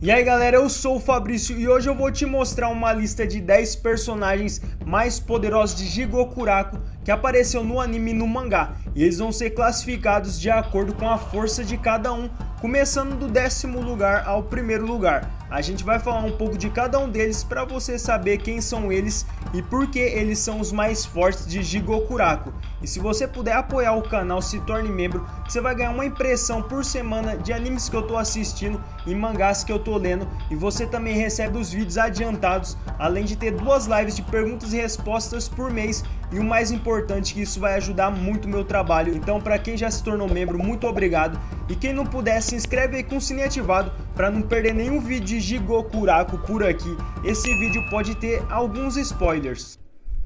E aí galera, eu sou o Fabrício e hoje eu vou te mostrar uma lista de 10 personagens mais poderosos de Jigokuraku que apareceu no anime e no mangá. E eles vão ser classificados de acordo com a força de cada um, começando do 10º lugar ao 1º lugar. A gente vai falar um pouco de cada um deles para você saber quem são eles e por que eles são os mais fortes de Jigokuraku. E se você puder apoiar o canal, se torne membro, você vai ganhar uma impressão por semana de animes que eu tô assistindo e mangás que eu tô lendo, e você também recebe os vídeos adiantados, além de ter 2 lives de perguntas e respostas por mês, e o mais importante que isso vai ajudar muito o meu trabalho. Então para quem já se tornou membro, muito obrigado, e quem não puder, se inscreve aí com o sininho ativado para não perder nenhum vídeo de Jigokuraku por aqui. Esse vídeo pode ter alguns spoilers.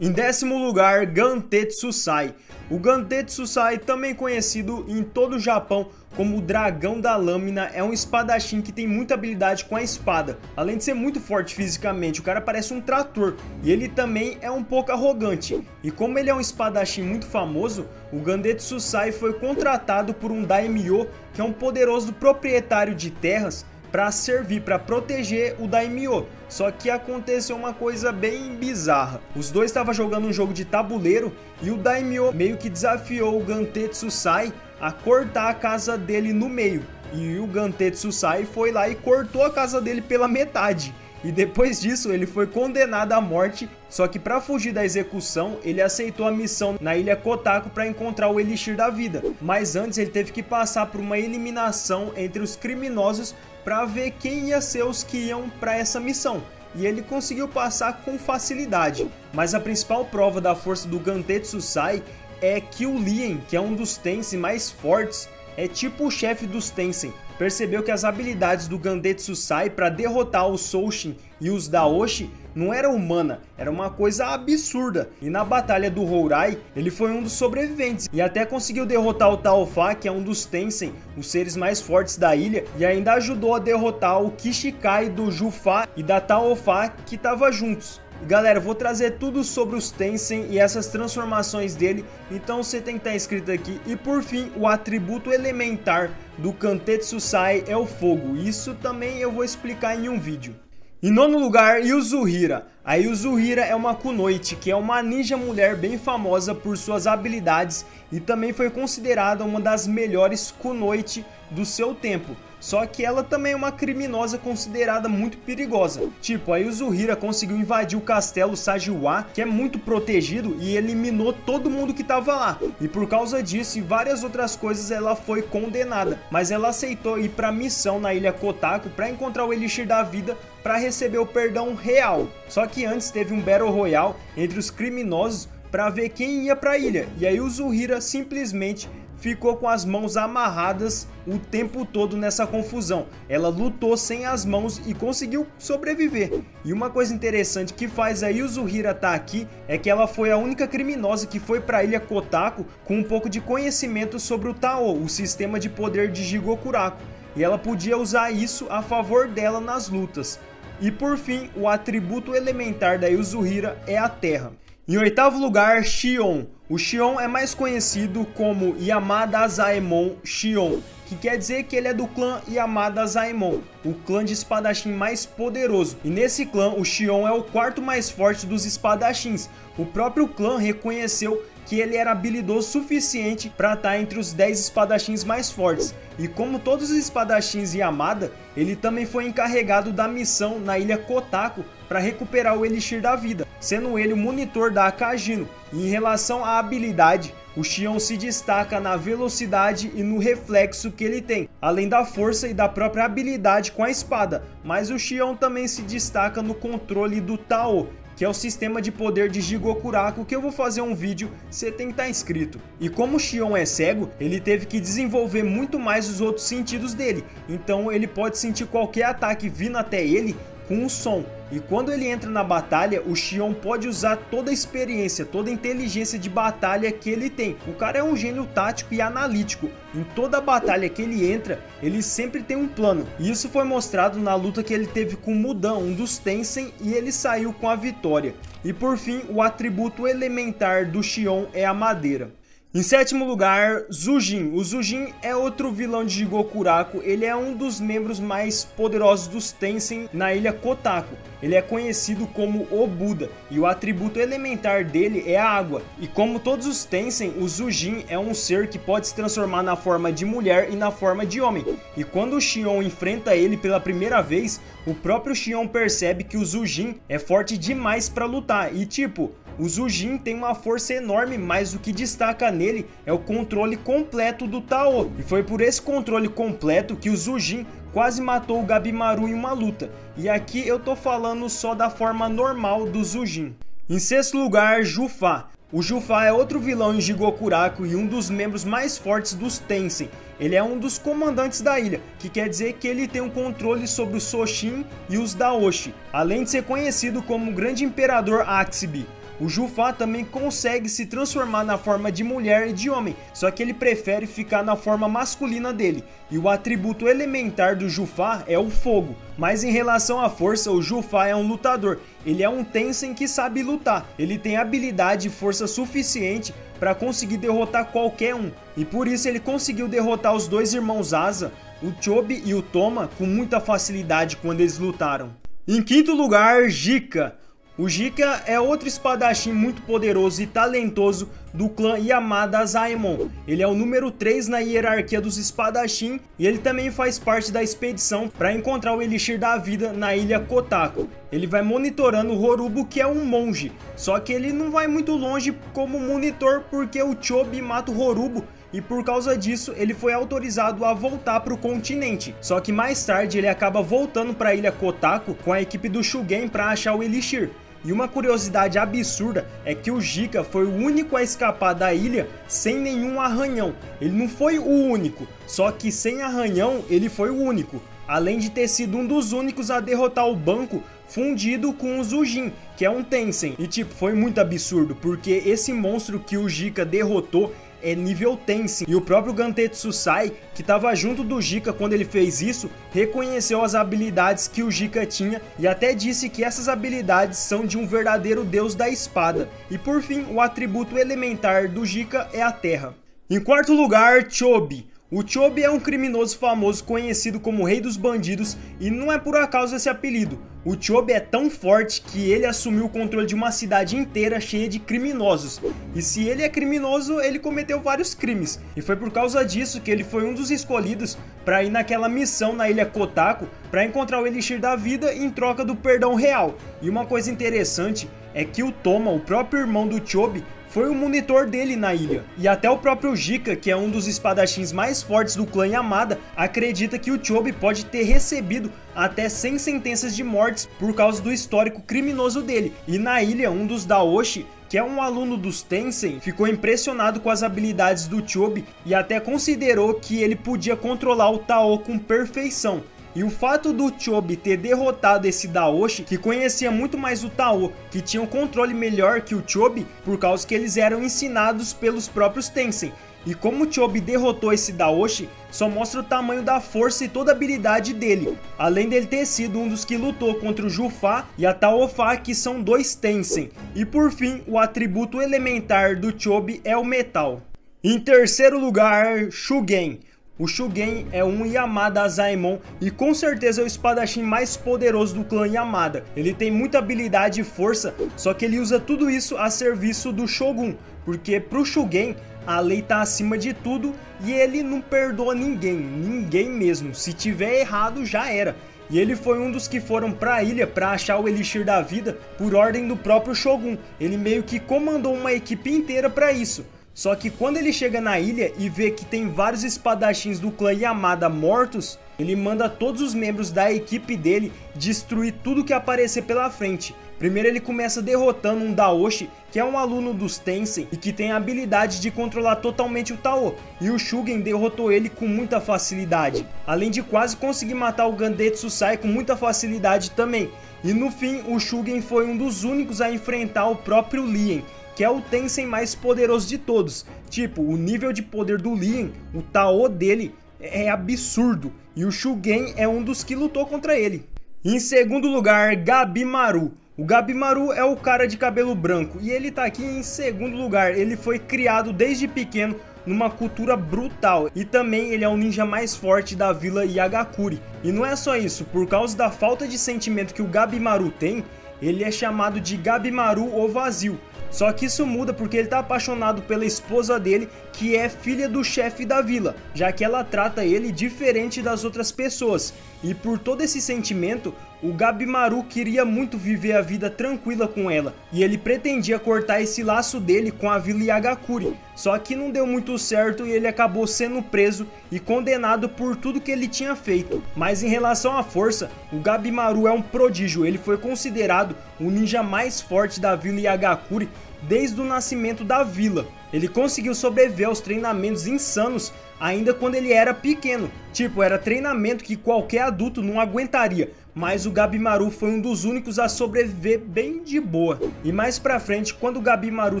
Em 10º lugar, Gantetsu Sai. O Gantetsu Sai, também conhecido em todo o Japão como o Dragão da Lâmina, é um espadachim que tem muita habilidade com a espada. Além de ser muito forte fisicamente, o cara parece um trator, e ele também é um pouco arrogante. E como ele é um espadachim muito famoso, o Gantetsu Sai foi contratado por um daimyo, que é um poderoso proprietário de terras, para servir, para proteger o daimyo. Só que aconteceu uma coisa bem bizarra. Os dois estavam jogando um jogo de tabuleiro e o daimyo meio que desafiou o Gantetsu Sai a cortar a casa dele no meio. E o Gantetsu Sai foi lá e cortou a casa dele pela metade. E depois disso ele foi condenado à morte, só que para fugir da execução ele aceitou a missão na ilha Kotaku para encontrar o Elixir da Vida. Mas antes ele teve que passar por uma eliminação entre os criminosos para ver quem ia ser os que iam para essa missão. E ele conseguiu passar com facilidade. Mas a principal prova da força do Gantetsu Sai é que o Lien, que é um dos Tensei mais fortes, é tipo o chefe dos Tensei, percebeu que as habilidades do Gantetsu Sai para derrotar os Soushin e os Daoshi não era humana, era uma coisa absurda. E na batalha do Hourai, ele foi um dos sobreviventes e até conseguiu derrotar o Taofa, que é um dos Tensei, os seres mais fortes da ilha, e ainda ajudou a derrotar o Kishikai do Jufa e da Taofa, que estavam juntos. E galera, eu vou trazer tudo sobre os Tensei e essas transformações dele, então você tem que estar inscrito aqui. E por fim, o atributo elementar do Gantetsu Sai é o fogo. Isso também eu vou explicar em um vídeo. Em 9º lugar, Yuzuhira. A Yuzuhira é uma kunoichi, que é uma ninja mulher bem famosa por suas habilidades e também foi considerada uma das melhores kunoichi do seu tempo. Só que ela também é uma criminosa considerada muito perigosa. Tipo, a Yuzuhira conseguiu invadir o castelo Sajiwa, que é muito protegido, e eliminou todo mundo que estava lá. E por causa disso e várias outras coisas ela foi condenada. Mas ela aceitou ir para a missão na ilha Kotaku para encontrar o Elixir da Vida para receber o perdão real. Só que antes teve um Battle Royale entre os criminosos para ver quem ia para a ilha. E a Yuzuhira simplesmente ficou com as mãos amarradas o tempo todo nessa confusão. Ela lutou sem as mãos e conseguiu sobreviver. E uma coisa interessante que faz a Yuzuhira estar aqui é que ela foi a única criminosa que foi para a ilha Kotaku com um pouco de conhecimento sobre o Tao, o sistema de poder de Jigokuraku. E ela podia usar isso a favor dela nas lutas. E por fim, o atributo elementar da Yuzuhira é a terra. Em 8º lugar, Shion. O Shion é mais conhecido como Yamada Zaemon Shion, que quer dizer que ele é do clã Yamada Zaemon, o clã de espadachim mais poderoso. E nesse clã, o Shion é o 4º mais forte dos espadachins. O próprio clã reconheceu que ele era habilidoso o suficiente para estar entre os 10 espadachins mais fortes. E como todos os espadachins Yamada, ele também foi encarregado da missão na ilha Kotaku para recuperar o Elixir da Vida, sendo ele o monitor da Akajino. E em relação à habilidade, o Shion se destaca na velocidade e no reflexo que ele tem, além da força e da própria habilidade com a espada. Mas o Shion também se destaca no controle do Tao, que é o sistema de poder de Jigokuraku, que eu vou fazer um vídeo, você tem que estar inscrito. E como o Shion é cego, ele teve que desenvolver muito mais os outros sentidos dele, então ele pode sentir qualquer ataque vindo até ele com um som. E quando ele entra na batalha, o Shion pode usar toda a experiência, toda a inteligência de batalha que ele tem. O cara é um gênio tático e analítico. Em toda a batalha que ele entra, ele sempre tem um plano. E isso foi mostrado na luta que ele teve com o Mudan, um dos Tensei, e ele saiu com a vitória. E por fim, o atributo elementar do Shion é a madeira. Em sétimo lugar, Zujin. O Zujin é outro vilão de Jigokuraku. Ele é um dos membros mais poderosos dos Tensen na ilha Kotaku. Ele é conhecido como o Buda e o atributo elementar dele é a água. E como todos os Tensen, o Zujin é um ser que pode se transformar na forma de mulher e na forma de homem. E quando o Shion enfrenta ele pela primeira vez, o próprio Shion percebe que o Zujin é forte demais para lutar. E tipo, o Zujin tem uma força enorme, mas o que destaca nele é o controle completo do Tao. E foi por esse controle completo que o Zujin quase matou o Gabimaru em uma luta. E aqui eu tô falando só da forma normal do Zujin. Em sexto lugar, Jufa. O Jufa é outro vilão em Jigokuraku e um dos membros mais fortes dos Tensen. Ele é um dos comandantes da ilha, que quer dizer que ele tem um controle sobre os Soshin e os Daoshi, além de ser conhecido como o Grande Imperador Axibi. O Jufa também consegue se transformar na forma de mulher e de homem, só que ele prefere ficar na forma masculina dele. E o atributo elementar do Jufa é o fogo. Mas em relação à força, o Jufa é um lutador. Ele é um Tensen que sabe lutar. Ele tem habilidade e força suficiente para conseguir derrotar qualquer um. E por isso ele conseguiu derrotar os dois irmãos Asa, o Chobi e o Toma, com muita facilidade quando eles lutaram. Em quinto lugar, Jika. O Jika é outro espadachim muito poderoso e talentoso do clã Yamada Asaemon. Ele é o número 3 na hierarquia dos espadachim e ele também faz parte da expedição para encontrar o Elixir da Vida na ilha Kotaku. Ele vai monitorando o Horubo, que é um monge, só que ele não vai muito longe como monitor porque o Chobi mata o Horubo e por causa disso ele foi autorizado a voltar para o continente. Só que mais tarde ele acaba voltando para a ilha Kotaku com a equipe do Shugen para achar o Elixir. E uma curiosidade absurda é que o Jika foi o único a escapar da ilha sem nenhum arranhão. Ele não foi o único, só que sem arranhão ele foi o único. Além de ter sido um dos únicos a derrotar o banco fundido com o Zujin, que é um Tensen. E tipo, foi muito absurdo, porque esse monstro que o Jika derrotou é nível Tensen. E o próprio Gantetsu Sai, que estava junto do Jika quando ele fez isso, reconheceu as habilidades que o Jika tinha e até disse que essas habilidades são de um verdadeiro deus da espada. E por fim, o atributo elementar do Jika é a terra. Em quarto lugar, Chobi. O Chobi é um criminoso famoso conhecido como Rei dos Bandidos e não é por acaso esse apelido. O Chobi é tão forte que ele assumiu o controle de uma cidade inteira cheia de criminosos. E se ele é criminoso, ele cometeu vários crimes. E foi por causa disso que ele foi um dos escolhidos para ir naquela missão na ilha Kotaku para encontrar o Elixir da Vida em troca do perdão real. E uma coisa interessante é que o Toma, o próprio irmão do Chobi, foi o monitor dele na ilha. E até o próprio Jika, que é um dos espadachins mais fortes do clã Yamada, acredita que o Chobi pode ter recebido até 100 sentenças de mortes por causa do histórico criminoso dele. E na ilha, um dos Daoshi, que é um aluno dos Tensen, ficou impressionado com as habilidades do Chobi e até considerou que ele podia controlar o Tao com perfeição. E o fato do Chobi ter derrotado esse Daoshi, que conhecia muito mais o Tao, que tinha um controle melhor que o Chobi, por causa que eles eram ensinados pelos próprios Tensen. E como o Chobi derrotou esse Daoshi, só mostra o tamanho da força e toda a habilidade dele. Além dele ter sido um dos que lutou contra o Jufa e a Taofa, que são dois Tensen. E por fim, o atributo elementar do Chobi é o metal. Em terceiro lugar, Shugen. O Shugen é um Yamada Asaemon e com certeza é o espadachim mais poderoso do clã Yamada. Ele tem muita habilidade e força, só que ele usa tudo isso a serviço do Shogun, porque pro Shugen a lei tá acima de tudo e ele não perdoa ninguém, ninguém mesmo. Se tiver errado, já era. E ele foi um dos que foram para a ilha para achar o Elixir da Vida por ordem do próprio Shogun. Ele meio que comandou uma equipe inteira para isso. Só que quando ele chega na ilha e vê que tem vários espadachins do clã Yamada mortos, ele manda todos os membros da equipe dele destruir tudo que aparecer pela frente. Primeiro ele começa derrotando um Daoshi, que é um aluno dos Tensen e que tem a habilidade de controlar totalmente o Tao. E o Shugen derrotou ele com muita facilidade, além de quase conseguir matar o Gantetsu Sai com muita facilidade também. E no fim o Shugen foi um dos únicos a enfrentar o próprio Lien, que é o Tensen mais poderoso de todos. Tipo, o nível de poder do Lien, o Tao dele é absurdo. E o Shugen é um dos que lutou contra ele. Em segundo lugar, Gabimaru. O Gabimaru é o cara de cabelo branco e ele tá aqui em segundo lugar. Ele foi criado desde pequeno numa cultura brutal e também ele é o ninja mais forte da vila Yagakuri. E não é só isso, por causa da falta de sentimento que o Gabimaru tem, ele é chamado de Gabimaru o Vazio. Só que isso muda porque ele tá apaixonado pela esposa dele, que é filha do chefe da vila, já que ela trata ele diferente das outras pessoas. E por todo esse sentimento, o Gabimaru queria muito viver a vida tranquila com ela, e ele pretendia cortar esse laço dele com a vila Yagakuri. Só que não deu muito certo e ele acabou sendo preso e condenado por tudo que ele tinha feito. Mas em relação à força, o Gabimaru é um prodígio. Ele foi considerado o ninja mais forte da vila Yagakuri desde o nascimento da vila. Ele conseguiu sobreviver aos treinamentos insanos ainda quando ele era pequeno. Tipo, era treinamento que qualquer adulto não aguentaria. Mas o Gabimaru foi um dos únicos a sobreviver bem de boa. E mais pra frente, quando o Gabimaru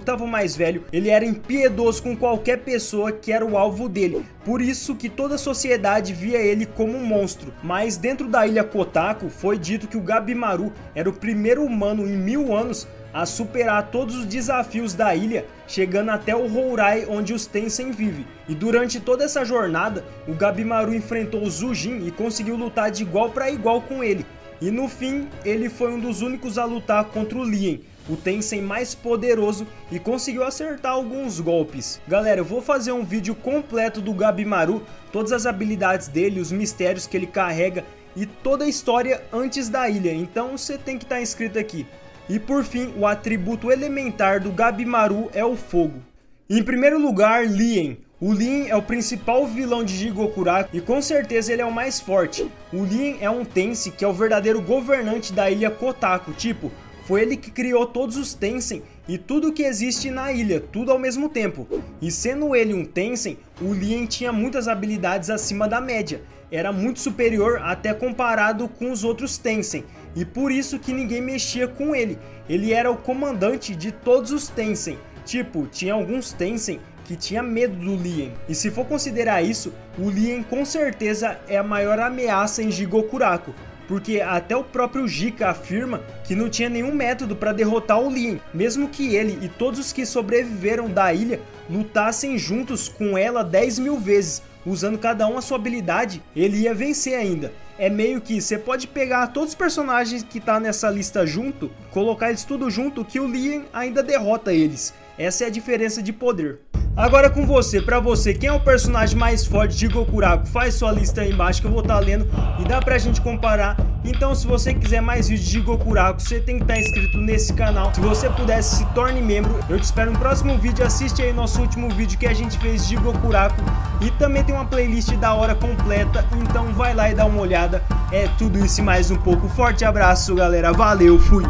tava mais velho, ele era impiedoso com qualquer pessoa que era o alvo dele. Por isso que toda a sociedade via ele como um monstro. Mas dentro da ilha Kotaku, foi dito que o Gabimaru era o primeiro humano em 1000 anos a superar todos os desafios da ilha, chegando até o Hourai, onde os Tensen vivem. E durante toda essa jornada, o Gabimaru enfrentou o Zujin e conseguiu lutar de igual para igual com ele. E no fim, ele foi um dos únicos a lutar contra o Lien, o Tensen mais poderoso, e conseguiu acertar alguns golpes. Galera, eu vou fazer um vídeo completo do Gabimaru, todas as habilidades dele, os mistérios que ele carrega e toda a história antes da ilha, então você tem que estar inscrito aqui. E por fim, o atributo elementar do Gabimaru é o fogo. Em primeiro lugar, Lien. O Lien é o principal vilão de Jigokuraku e com certeza ele é o mais forte. O Lien é um Tensen que é o verdadeiro governante da ilha Kotaku. Tipo, foi ele que criou todos os Tensen e tudo que existe na ilha, tudo ao mesmo tempo. E sendo ele um Tensen, o Lien tinha muitas habilidades acima da média. Era muito superior até comparado com os outros Tensen. E por isso que ninguém mexia com ele. Ele era o comandante de todos os Tensen. Tipo, tinha alguns Tensen que tinha medo do Lien. E se for considerar isso, o Lien com certeza é a maior ameaça em Jigokuraku. Porque até o próprio Jika afirma que não tinha nenhum método para derrotar o Lien. Mesmo que ele e todos os que sobreviveram da ilha lutassem juntos com ela 10.000 vezes, usando cada um a sua habilidade, ele ia vencer ainda. É meio que você pode pegar todos os personagens que tá nessa lista junto, colocar eles tudo junto, que o Lien ainda derrota eles. Essa é a diferença de poder. Agora com você, pra você, quem é o personagem mais forte de Jigokuraku? Faz sua lista aí embaixo que eu vou estar lendo e dá pra gente comparar. Então se você quiser mais vídeos de Jigokuraku, você tem que estar inscrito nesse canal. Se você pudesse, se torne membro. Eu te espero no próximo vídeo. Assiste aí nosso último vídeo que a gente fez de Jigokuraku. E também tem uma playlist da hora completa, então vai lá e dá uma olhada. É tudo isso e mais um pouco. Forte abraço, galera. Valeu, fui!